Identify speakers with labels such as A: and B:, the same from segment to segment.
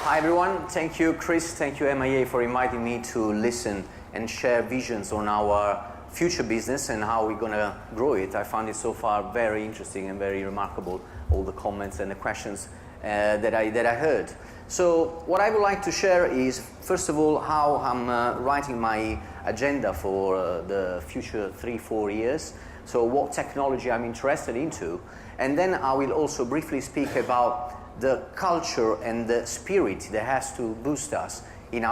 A: Hi everyone, thank you Chris, thank you MIA for inviting me to listen and share visions on our future business and how we're going to grow it. I found it so far very interesting and very remarkable, all the comments and the questions that I heard. So what I would like to share is, first of all, how I'm writing my agenda for the future 3-4 years. So what technology I'm interested into. And then I will also briefly speak about the culture and the spirit that has to boost us in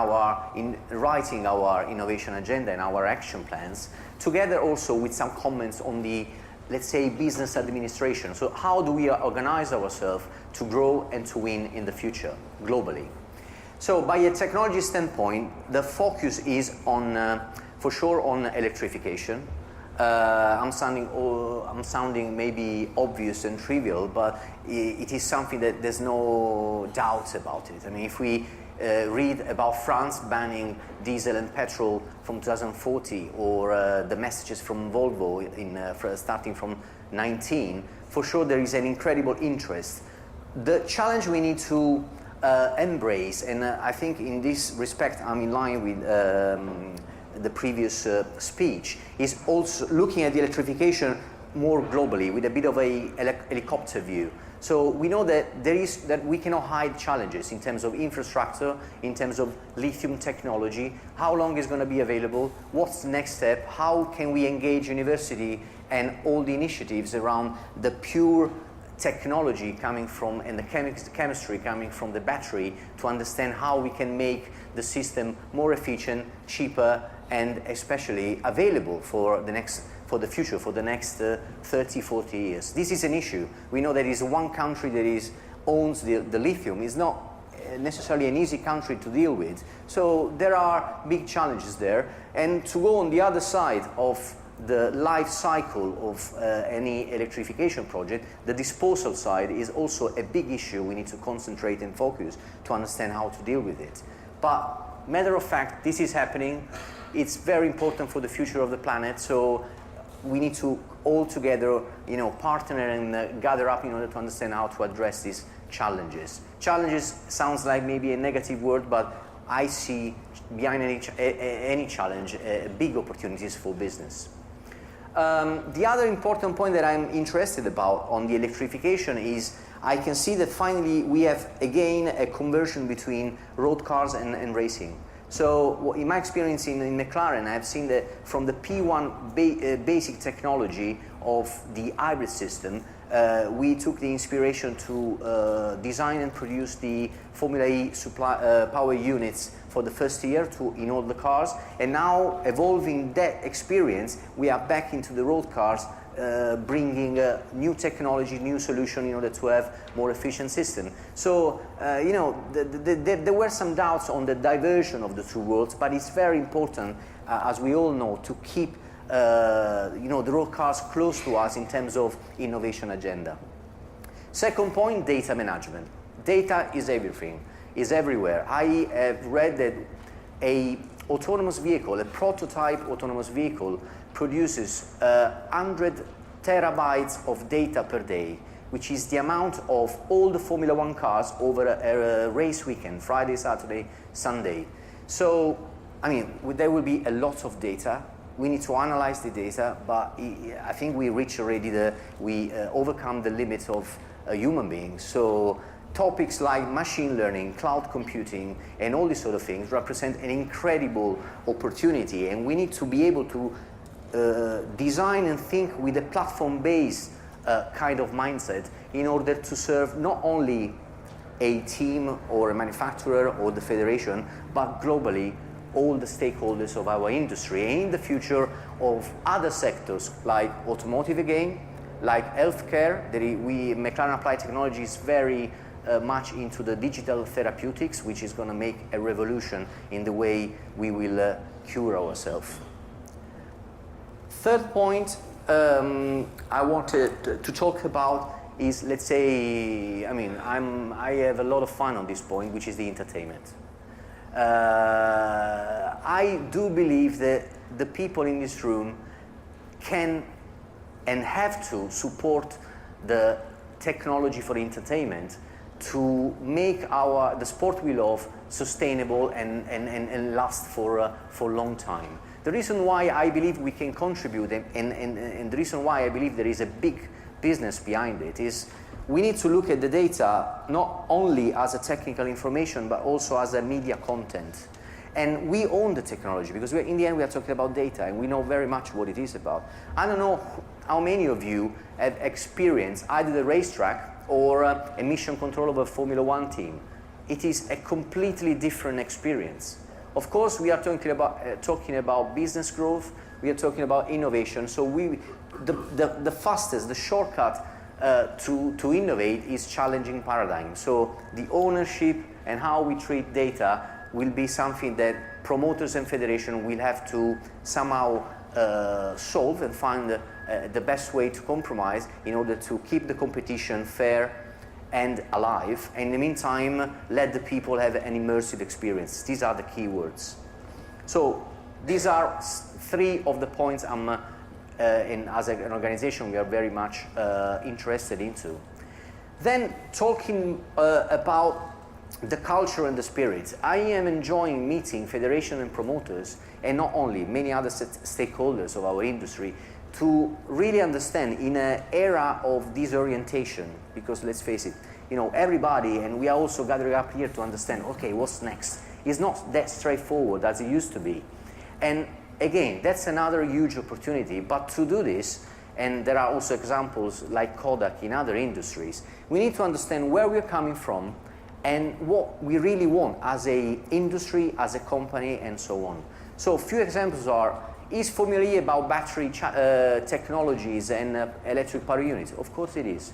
A: writing our innovation agenda and our action plans, together also with some comments on the, let's say, business administration. So how do we organize ourselves to grow and to win in the future globally? So by a technology standpoint, the focus is on, for sure, on electrification. I'm sounding maybe obvious and trivial, but it is something that there's no doubt about it. I mean, if we read about France banning diesel and petrol from 2040, or the messages from Volvo starting from 19, for sure there is an incredible interest. The challenge we need to embrace, and I think in this respect I'm in line with the previous speech, is also looking at the electrification more globally with a bit of a helicopter view. So we know that we cannot hide challenges in terms of infrastructure, in terms of lithium technology, how long is going to be available, what's the next step, how can we engage university and all the initiatives around the pure technology coming from, and the chemistry coming from the battery, to understand how we can make the system more efficient, cheaper, and especially available for the future, for the next 30-40 years. This is an issue. We know there is one country that owns the lithium. It's not necessarily an easy country to deal with. So there are big challenges there. And to go on the other side of the life cycle of any electrification project, the disposal side is also a big issue we need to concentrate and focus to understand how to deal with it. But matter of fact, this is happening. It's very important for the future of the planet, so we need to all together, partner and gather up in order to understand how to address these challenges. Challenges sounds like maybe a negative word, but I see behind any challenge big opportunities for business. The other important point that I'm interested about on the electrification is I can see that finally we have again a conversion between road cars and racing. So in my experience in McLaren, I've seen that from the P1 basic technology of the hybrid system, we took the inspiration to design and produce the Formula E power units for the first year in all the cars, and now evolving that experience, we are back into the road cars, bringing new technology, new solution in order to have more efficient system. So, there were some doubts on the diversion of the two worlds, but it's very important, as we all know, to keep the road cars close to us in terms of innovation agenda. Second point, data management. Data is everything, is everywhere. I have read that a autonomous vehicle, a prototype autonomous vehicle, produces 100 terabytes of data per day, which is the amount of all the Formula One cars over a race weekend, Friday, Saturday, Sunday. So, I mean, there will be a lot of data. We need to analyze the data, but I think we reach already we overcome the limits of a human being. So topics like machine learning, cloud computing, and all these sort of things represent an incredible opportunity, and we need to be able to design and think with a platform-based kind of mindset in order to serve not only a team or a manufacturer or the federation, but globally all the stakeholders of our industry, and in the future of other sectors like automotive again, like healthcare. McLaren Applied Technology is very much into the digital therapeutics, which is going to make a revolution in the way we will cure ourselves. Third point I wanted to talk about is, let's say, I have a lot of fun on this point, which is the entertainment. I do believe that the people in this room can and have to support the technology for entertainment to make the sport we love sustainable and last for a long time. The reason why I believe we can contribute and the reason why I believe there is a big business behind it is we need to look at the data not only as a technical information but also as a media content. And we own the technology because in the end we are talking about data and we know very much what it is about. I don't know how many of you have experienced either the racetrack or a mission control of a Formula One team. It is a completely different experience. Of course, we are talking about business growth, we are talking about innovation, so the fastest, the shortcut to innovate is challenging paradigm. So the ownership and how we treat data will be something that promoters and federation will have to somehow solve and find the best way to compromise in order to keep the competition fair and alive, and in the meantime let the people have an immersive experience. These are the key words. So these are three of the points as an organization we are very much interested into. Then talking about the culture and the spirit, I am enjoying meeting federation and promoters, and not only, many other stakeholders of our industry, to really understand in an era of disorientation, because let's face it, everybody, and we are also gathering up here to understand, okay, what's next? It's not that straightforward as it used to be. And again, that's another huge opportunity, but to do this, and there are also examples like Kodak in other industries, we need to understand where we're coming from and what we really want as a industry, as a company, and so on. So a few examples are, is Formula E about battery technologies and electric power units? Of course it is.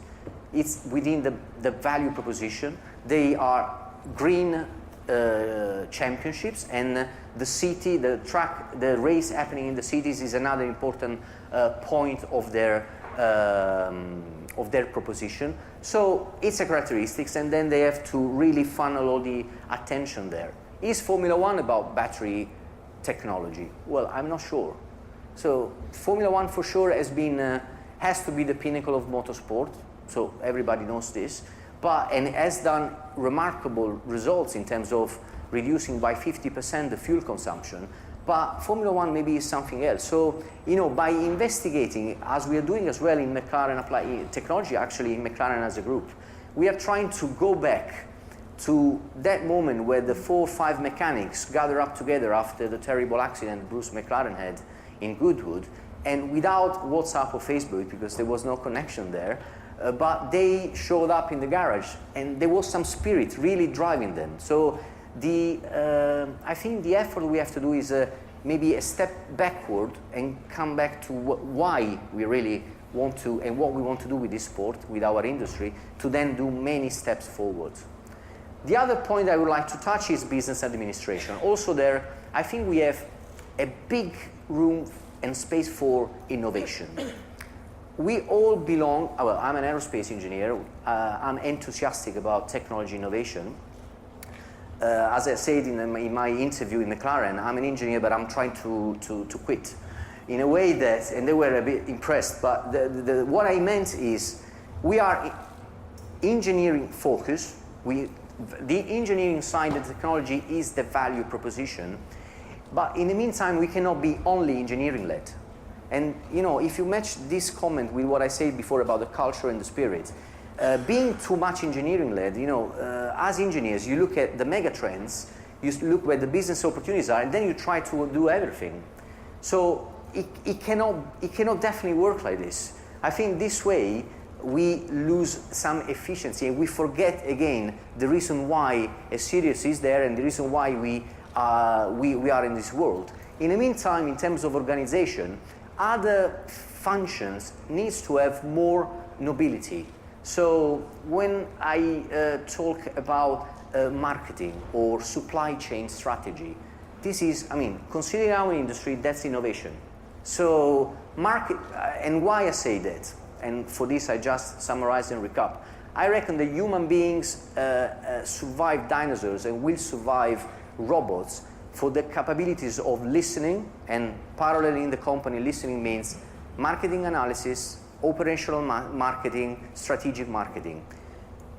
A: It's within the value proposition. They are green championships, and the city, the track, the race happening in the cities is another important point of their proposition. So it's a characteristics, and then they have to really funnel all the attention there. Is Formula One about battery technology? Well, I'm not sure. So Formula One for sure has to be the pinnacle of motorsport. So everybody knows this, and has done remarkable results in terms of reducing by 50% the fuel consumption. But Formula One maybe is something else. So, by investigating, as we are doing as well in McLaren Applied Technology, actually in McLaren as a group, we are trying to go back to that moment where the 4 or 5 mechanics gather up together after the terrible accident Bruce McLaren had in Goodwood, and without WhatsApp or Facebook, because there was no connection there, but they showed up in the garage, and there was some spirit really driving them. So I think the effort we have to do is maybe a step backward and come back to why we really want to and what we want to do with this sport, with our industry, to then do many steps forward. The other point I would like to touch is business administration. Also there, I think we have a big room and space for innovation. We all belong, well, I'm an aerospace engineer, I'm enthusiastic about technology innovation. As I said in my interview in McLaren, I'm an engineer, but I'm trying to quit. In a way that, and they were a bit impressed, but what I meant is we are engineering focused. The engineering side of the technology is the value proposition, but in the meantime, we cannot be only engineering led. And if you match this comment with what I said before about the culture and the spirit, being too much engineering led, as engineers, you look at the mega trends, you look where the business opportunities are, and then you try to do everything. So it cannot definitely work like this. I think this way we lose some efficiency, and we forget again the reason why a Sirius is there and the reason why we are in this world. In the meantime, in terms of organization, other functions needs to have more nobility. So when I talk about marketing or supply chain strategy, this is, considering our industry, that's innovation. So market, and why I say that, and for this I just summarize and recap. I reckon that human beings survive dinosaurs and will survive robots for the capabilities of listening, and parallel in the company, listening means marketing analysis, operational marketing, strategic marketing.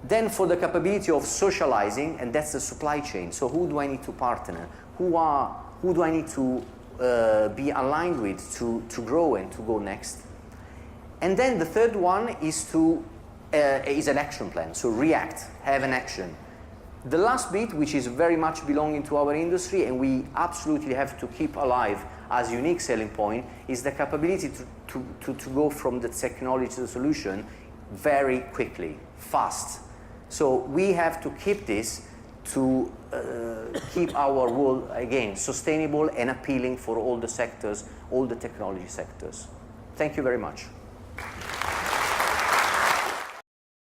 A: Then for the capability of socializing, and that's the supply chain. So who do I need to partner? Who do I need to be aligned with to grow and to go next? And then the third one is an action plan. So react, have an action. The last bit, which is very much belonging to our industry, and we absolutely have to keep alive as a unique selling point, is the capability to go from the technology to the solution very quickly, fast. So we have to keep this to keep our world, again, sustainable and appealing for all the sectors, all the technology sectors. Thank you very much.